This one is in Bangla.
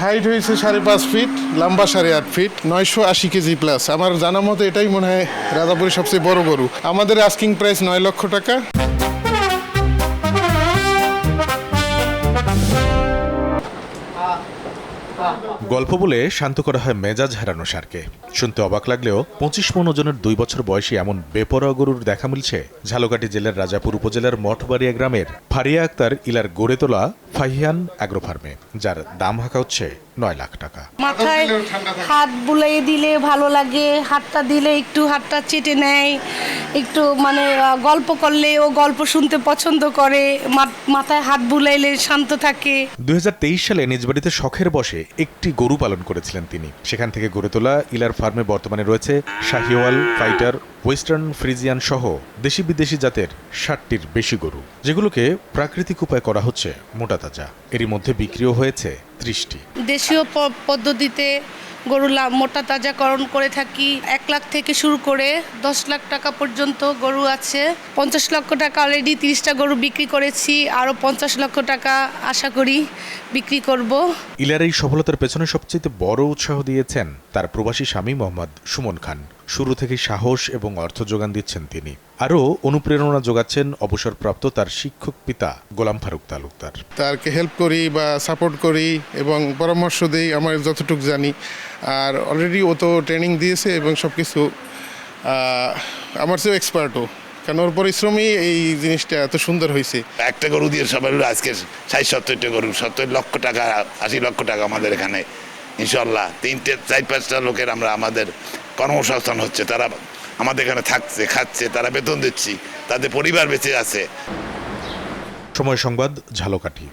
হাইট হয়েছে 5.5 ফিট, লম্বা 8.5 ফিট, 980 কেজি প্লাস। আমার জানা মতো এটাই মনে হয় রাজাপুরের সবচেয়ে বড় গরু। আমাদের আস্কিং প্রাইস 9 লক্ষ টাকা। গল্প বলে শান্ত করা হয় মেজাজ হারানো ষাঁড়কে। শুনতে অবাক লাগলেও 25 মণ ওজনের 2 বছর বয়সী এমন বেপরোয়া গরুর দেখা মিলছে ঝালকাঠি জেলার রাজাপুর উপজেলার মঠবাড়িয়া গ্রামের ফারিয়া আক্তার ইলার গড়ে তোলা ফাহিয়ান অ্যাগ্রো ফার্মে, যার দাম হাঁকা হচ্ছে 9 লাখ টাকা। মাথায় হাত বুলিয়ে দিলে ভালো লাগে, হাতটা দিলে একটু হাতটা চেটে নেয়, একটু গল্প করলে ও গল্প শুনতে পছন্দ করে, মাথায় হাত বুলাইলে শান্ত থাকে। 2023 সালে নিজ বাড়িতে শখের বশে একটি গরু পালন করেছিলেন তিনি। সেখান থেকে গড়ে তোলা ইলার ফার্মে বর্তমানে রয়েছে শাহিওয়াল, ফাইটার, ওয়েস্টার্ন ফ্রিজিয়ান সহ দেশি বিদেশি জাতের 60টির বেশি গরু, যেগুলোকে প্রাকৃতিক উপায় করা হচ্ছে মোটা তাজা। এরই মধ্যে বিক্রিও হয়েছে 30টি। দেশীয় পদ্ধতিতে গরু মোটা তাজাকরণ করে থাকি। 1 লাখ থেকে শুরু করে 10 লাখ টাকা পর্যন্ত গরু আছে। 50 লক্ষ টাকা অলরেডি 30টা গরু বিক্রি করেছি, আরও 50 লক্ষ টাকা আশা করি বিক্রি করব। ইলার এই সফলতার পেছনে সবচেয়ে বড় উৎসাহ দিয়েছেন তার প্রবাসী স্বামী মোহাম্মদ সুমন খান। শুরু থেকে সাহস এবং অর্থ যোগান দিচ্ছেন তিনি। আরও অনুপ্রেরণা যোগাচ্ছেন অবসরপ্রাপ্ত তার শিক্ষক পিতা গোলাম ফারুক তালুকদার। তারকে হেল্প করি বা সাপোর্ট করি এবং পরামর্শ দিই আমার যতটুকু জানি। আর অলরেডি ও তো ট্রেনিং দিয়েছে এবং সব কিছু আমার চেয়েও এক্সপার্টও, কারণ ওর পরিশ্রমই এই জিনিসটা এত সুন্দর হয়েছে। একটা গরু দিয়ে সবাই আজকে 60-70টা গরু, 70 লক্ষ টাকা, 80 লক্ষ টাকা আমাদের এখানে ইনশাল্লাহ 3-4-5টা লোকের আমাদের কর্মসংস্থান হচ্ছে। তারা আমাদের এখানে থাকছে, খাচ্ছে, তারা বেতন দিচ্ছি, তাদের পরিবার বেঁচে আছে। সময় সংবাদ, ঝালকাঠি।